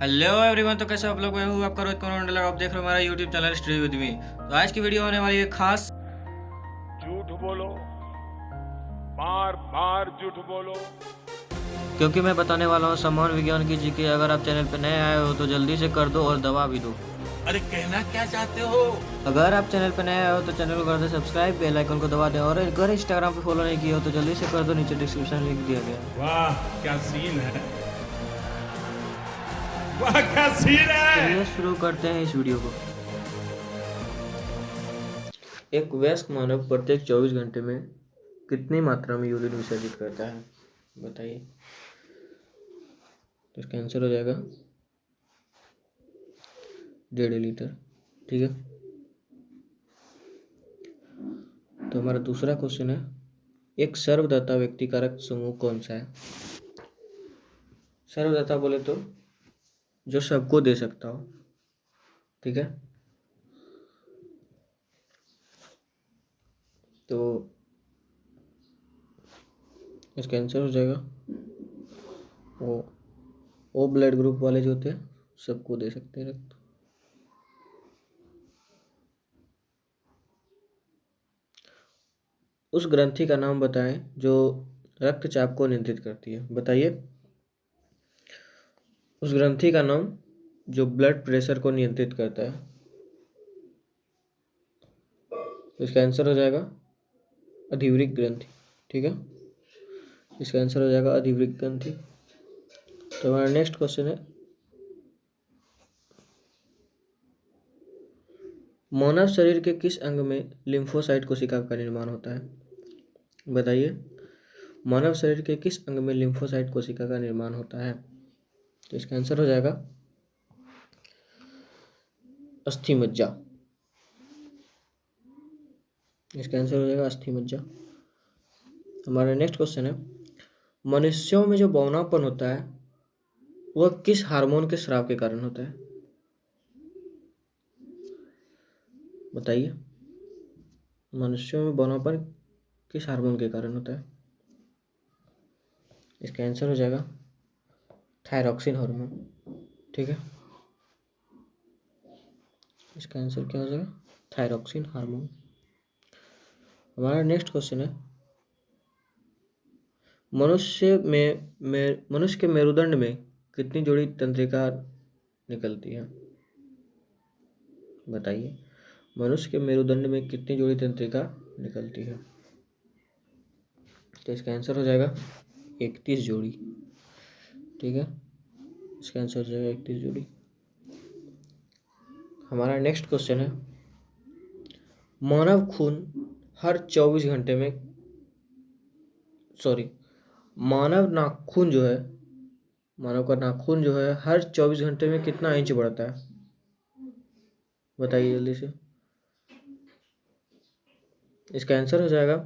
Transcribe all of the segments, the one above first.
Hello everyone. तो कैसे आप लोग? मैं हूँ आपका रोहित कुमार मंडल और आप देख रहे हो हमारा YouTube channel study with me. तो आज की वीडियो होने वाली है खास। झूठ बोलो, बार बार झूठ बोलो। क्योंकि मैं बताने वाला हूँ समान विज्ञान की जीके। अगर आप चैनल पर नए आए हो तो जल्दी से कर दो और दबा भी दो। अरे कहना क्या चाहते हो? अगर आप चैनल पर नए आए हो तो चैनल को कर दो सब्सक्राइब, बेल आइकन को दबा दें। और अगर इंस्टाग्राम पे फॉलो नहीं किया हो तो जल्दी से कर दो, नीचे डिस्क्रिप्शन लिंक दिया गया है। वाह क्या सीन है, वाह क्या सीन है। चलिए शुरू करते हैं इस वीडियो को। एक वयस्क मानव प्रत्येक 24 घंटे में कितनी मात्रा में यूरिन विसर्जित करता है? बताइए। तो इसका आंसर हो जाएगा 1.5 लीटर। ठीक है। तो हमारा दूसरा क्वेश्चन है, एक सर्वदाता व्यक्ति का रक्त समूह कौन सा है? सर्वदाता बोले तो जो सबको दे सकता हो। ठीक है। तो इसका आंसर हो जाएगा ओ ब्लड ग्रुप वाले जो होते हैं सबको दे सकते हैं रक्त। उस ग्रंथि का नाम बताएं जो रक्तचाप को नियंत्रित करती है। बताइए। उस ग्रंथि का नाम जो ब्लड प्रेशर को नियंत्रित करता है। तो इसका आंसर हो जाएगा अधिवृक्क ग्रंथि। ठीक है। इसका आंसर हो जाएगा अधिवृक्क ग्रंथि। तो हमारा नेक्स्ट क्वेश्चन है, मानव शरीर के किस अंग में लिम्फोसाइट कोशिका का निर्माण होता है? बताइए। मानव शरीर के किस अंग में लिम्फोसाइट कोशिका का निर्माण होता है? तो इसका आंसर हो जाएगा अस्थि मज्जा। इसका आंसर हो जाएगा अस्थि मज्जा। हमारा नेक्स्ट क्वेश्चन है, मनुष्यों में जो बौनापन होता है वह किस हार्मोन के स्राव के कारण होता है? बताइए। मनुष्यों में बौनापन किस हार्मोन के कारण होता है? इसका आंसर हो जाएगा थायरॉक्सिन हार्मोन। ठीक है। इसका आंसर क्या हो जाएगा? Thyroxine hormone. हमारा नेक्स्ट क्वेश्चन है, मनुष्य के मेरुदंड में कितनी जोड़ी तंत्रिका निकलती है? बताइए। मनुष्य के मेरुदंड में कितनी जोड़ी तंत्रिका निकलती है? तो इसका आंसर हो जाएगा 31 जोड़ी। ठीक है। इसका आंसर हो जाएगा 31 जोड़ी। हमारा नेक्स्ट क्वेश्चन है, मानव खून हर 24 घंटे में सॉरी मानव नाखून जो है मानव का नाखून जो है हर 24 घंटे में कितना इंच बढ़ता है? बताइए जल्दी से। इसका आंसर हो जाएगा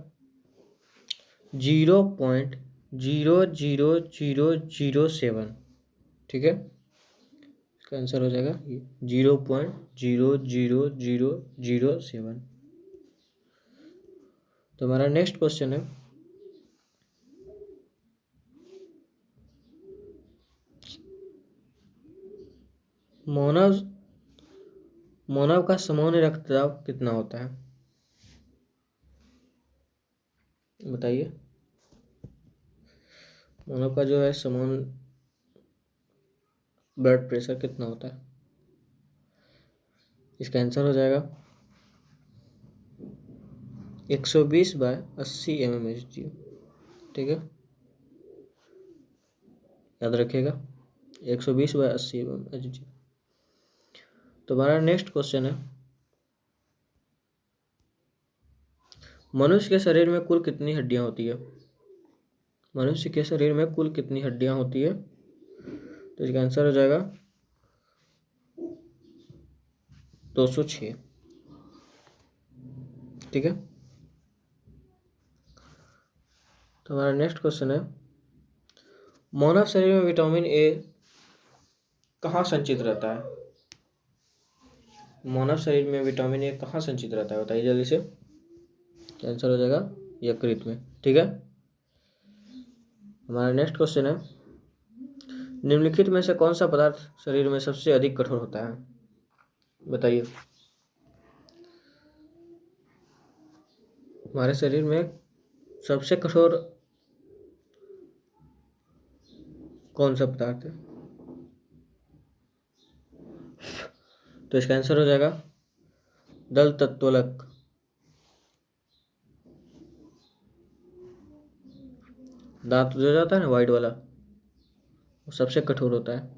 0.00007। ठीक है। इसका आंसर हो जाएगा 0.00007। तो हमारा नेक्स्ट क्वेश्चन है, मानव मानव का सामान्य रक्तचाप कितना होता है? बताइए। मानव का जो है सामान्य ब्लड प्रेशर कितना होता है? इसका आंसर हो जाएगा 120/80 mmHg। ठीक है। याद रखिएगा 120/80 mmHg। तो हमारा नेक्स्ट क्वेश्चन है, मनुष्य के शरीर में कुल कितनी हड्डियां होती है? मनुष्य के शरीर में कुल कितनी हड्डियां होती है? तो इसका आंसर हो जाएगा 206। ठीक है। तो हमारा नेक्स्ट क्वेश्चन है, मानव शरीर में विटामिन ए कहाँ संचित रहता है? मानव शरीर में विटामिन ए कहाँ संचित रहता है? बताइए जल्दी से। आंसर हो जाएगा यकृत में। ठीक है। हमारा नेक्स्ट क्वेश्चन है, निम्नलिखित में से कौन सा पदार्थ शरीर में सबसे अधिक कठोर होता है? बताइए। हमारे शरीर में सबसे कठोर कौन सा पदार्थ है? तो इसका आंसर हो जाएगा दल तत्वलक। दांत जो जाता है ना व्हाइट वाला, वो सबसे कठोर होता है।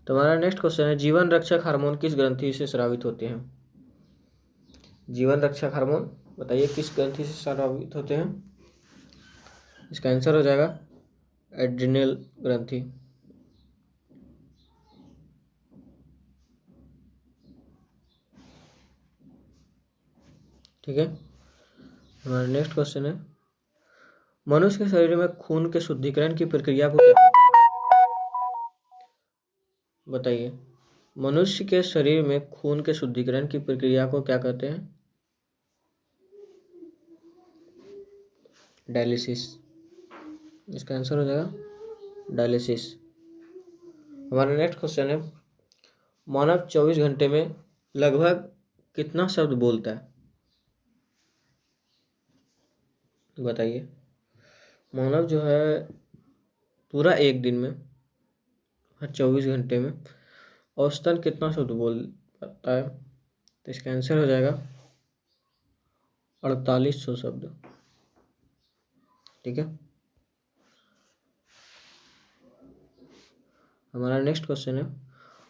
तुम्हारा नेक्स्ट क्वेश्चन है, जीवन रक्षक हार्मोन किस ग्रंथि से स्रावित होते हैं? जीवन रक्षक हार्मोन बताइए किस ग्रंथि से स्रावित होते हैं? इसका आंसर हो जाएगा एड्रिनल ग्रंथि। ठीक है। हमारा नेक्स्ट क्वेश्चन है, मनुष्य के शरीर में खून के शुद्धिकरण की प्रक्रिया को क्या कहते हैं? बताइए। मनुष्य के शरीर में खून के शुद्धिकरण की प्रक्रिया को क्या कहते हैं? डायलिसिस। इसका आंसर हो जाएगा डायलिसिस। हमारा नेक्स्ट क्वेश्चन है, मानव 24 घंटे में लगभग कितना शब्द बोलता है? बताइए। मानव जो है पूरा एक दिन में हर 24 घंटे में औसतन कितना शब्द बोल पाता है? तो इसका आंसर हो जाएगा 4800 शब्द। ठीक है। हमारा नेक्स्ट क्वेश्चन है,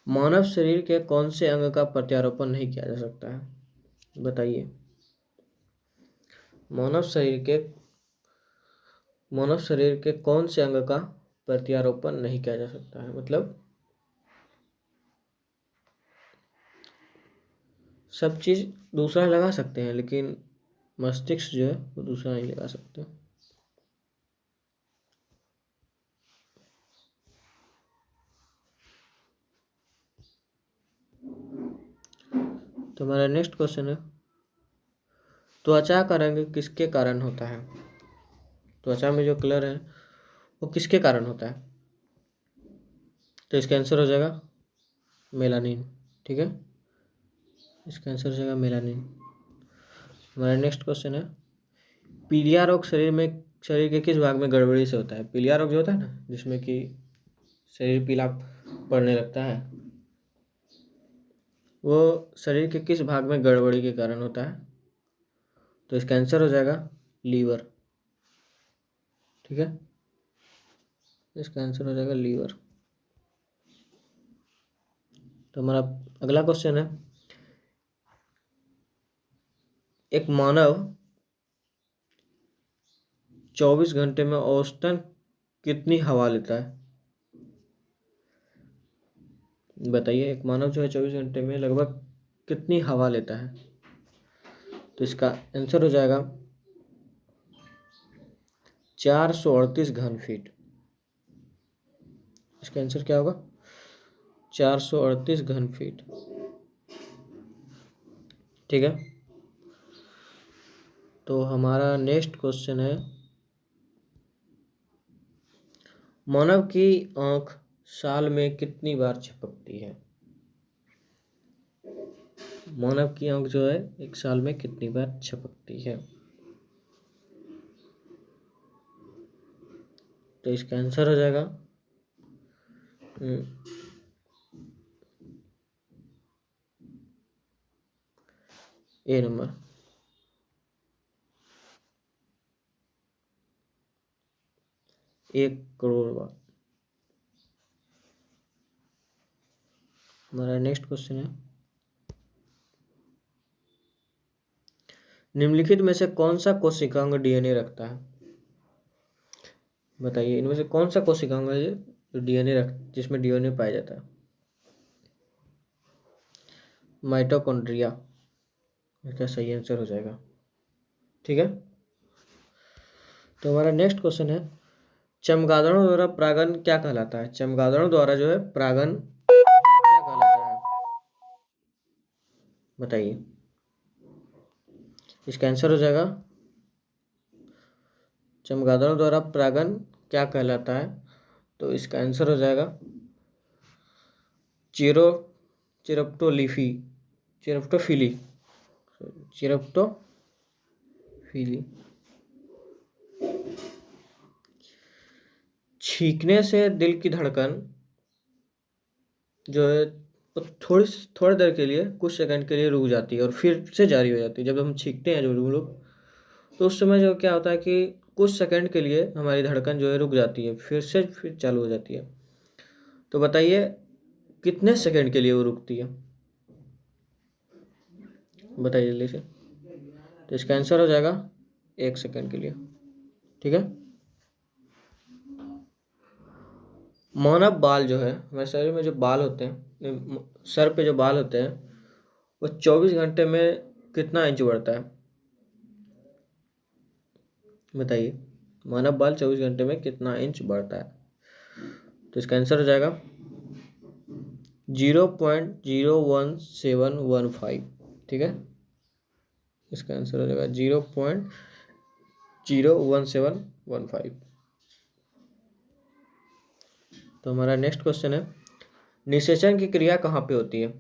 मानव शरीर के कौन से अंग का प्रत्यारोपण नहीं किया जा सकता है? बताइए। मानव शरीर के कौन से अंग का प्रत्यारोपण नहीं किया जा सकता है? मतलब सब चीज दूसरा लगा सकते हैं, लेकिन मस्तिष्क जो है वो दूसरा नहीं लगा सकते। तो हमारा नेक्स्ट क्वेश्चन है, त्वचा का रंग किसके कारण होता है? त्वचा में जो कलर है वो किसके कारण होता है? तो इसका आंसर हो जाएगा मेलानिन। ठीक है। इसका आंसर हो जाएगा मेलानिन। हमारा नेक्स्ट क्वेश्चन है, पीलिया रोग शरीर के किस भाग में गड़बड़ी से होता है? पीलिया रोग जो होता है ना, जिसमें कि शरीर पीला पड़ने लगता है, वो शरीर के किस भाग में गड़बड़ी के कारण होता है? तो इसका आंसर हो जाएगा लीवर। ठीक है। इसका आंसर हो जाएगा लीवर। तो हमारा अगला क्वेश्चन है, एक मानव 24 घंटे में औसतन कितनी हवा लेता है? बताइए। एक मानव जो है 24 घंटे में लगभग कितनी हवा लेता है? तो इसका आंसर हो जाएगा 438 घन फीट। इसका आंसर क्या होगा? 438 घन फीट। ठीक है। तो हमारा नेक्स्ट क्वेश्चन है, मानव की आंख साल में कितनी बार झपकती है? मानव की आंख जो है एक साल में कितनी बार झपकती है? तो इसका आंसर हो जाएगा ए नंबर। एक करोड़ बार। हमारा नेक्स्ट क्वेश्चन है, निम्नलिखित में से कौन सा कोशिकांग डीएनए रखता है? बताइए। इनमें से कौन सा कोशिकांग है जो जिसमें डीएनए पाया जाता है? माइटोकॉन्ड्रिया इसका सही आंसर हो जाएगा। ठीक है। तो हमारा नेक्स्ट क्वेश्चन है, चमगादड़ों द्वारा परागण क्या कहलाता है? चमगादड़ों द्वारा जो है परागण क्या कहलाता है? बताइए। इसका आंसर हो जाएगा चमगादड़ों द्वारा परागण क्या कहलाता है? तो इसका आंसर हो जाएगा चिरप्टोफिली। छींकने से दिल की धड़कन जो है वो थोड़ी देर के लिए, कुछ सेकंड के लिए रुक जाती है और फिर से जारी हो जाती है। जब हम छींकते हैं जो हम लोग, तो उस समय जो क्या होता है कि कुछ सेकंड के लिए हमारी धड़कन जो है रुक जाती है, फिर चालू हो जाती है। तो बताइए कितने सेकंड के लिए वो रुकती है? बताइए जल्दी से। तो इसका आंसर हो जाएगा 1 सेकंड के लिए। ठीक है। मानव बाल जो है, हमारे शरीर में जो बाल होते हैं, सर पे जो बाल होते हैं, वो 24 घंटे में कितना इंच बढ़ता है? बताइए मानव बाल 24 घंटे में कितना इंच बढ़ता है? तो इसका आंसर हो जाएगा 0.01715। ठीक है, इसका आंसर हो जाएगा 0.01715। तो हमारा नेक्स्ट क्वेश्चन है, निषेचन की क्रिया कहाँ पे होती है?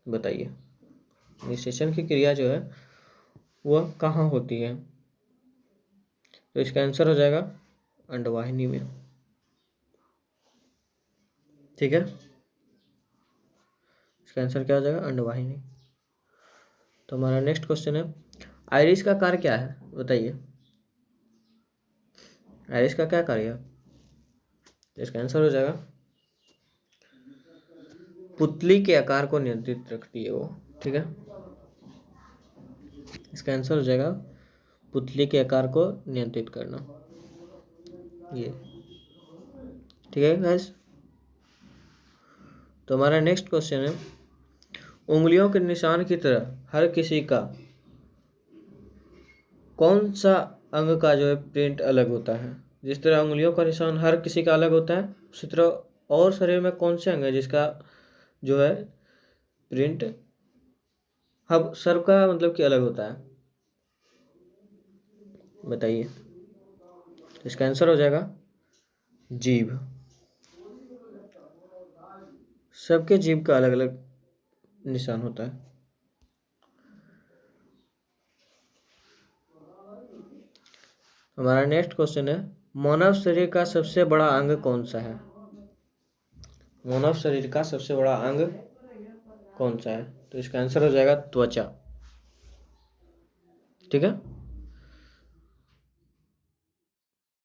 बताइए निषेचन की क्रिया जो है वह कहाँ होती है? तो इसका आंसर हो जाएगा अंडवाहिनी में। ठीक है, इसका आंसर क्या हो जाएगा? अंडवाहिनी। तो हमारा नेक्स्ट क्वेश्चन है, आइरिस का कार्य क्या है? बताइए आइरिस का क्या कार्य है? तो इसका आंसर हो जाएगा पुतली के आकार को नियंत्रित रखती है वो। ठीक है, इसका आंसर हो जाएगा पुतली के आकार को नियंत्रित करना, ये। ठीक है गाइस, तो हमारा नेक्स्ट क्वेश्चन है, उंगलियों के निशान की तरह हर किसी का कौन सा अंग का जो है प्रिंट अलग होता है? जिस तरह उंगलियों का निशान हर किसी का अलग होता है, उसी तरह और शरीर में कौन से अंग है जिसका जो है प्रिंट हब सबका मतलब कि अलग होता है? बताइए। इसका आंसर हो जाएगा जीभ। सबके जीभ का अलग अलग निशान होता है। हमारा नेक्स्ट क्वेश्चन है, मानव शरीर का सबसे बड़ा अंग कौन सा है? मानव शरीर का सबसे बड़ा अंग कौन सा है? तो इसका आंसर हो जाएगा त्वचा। ठीक है।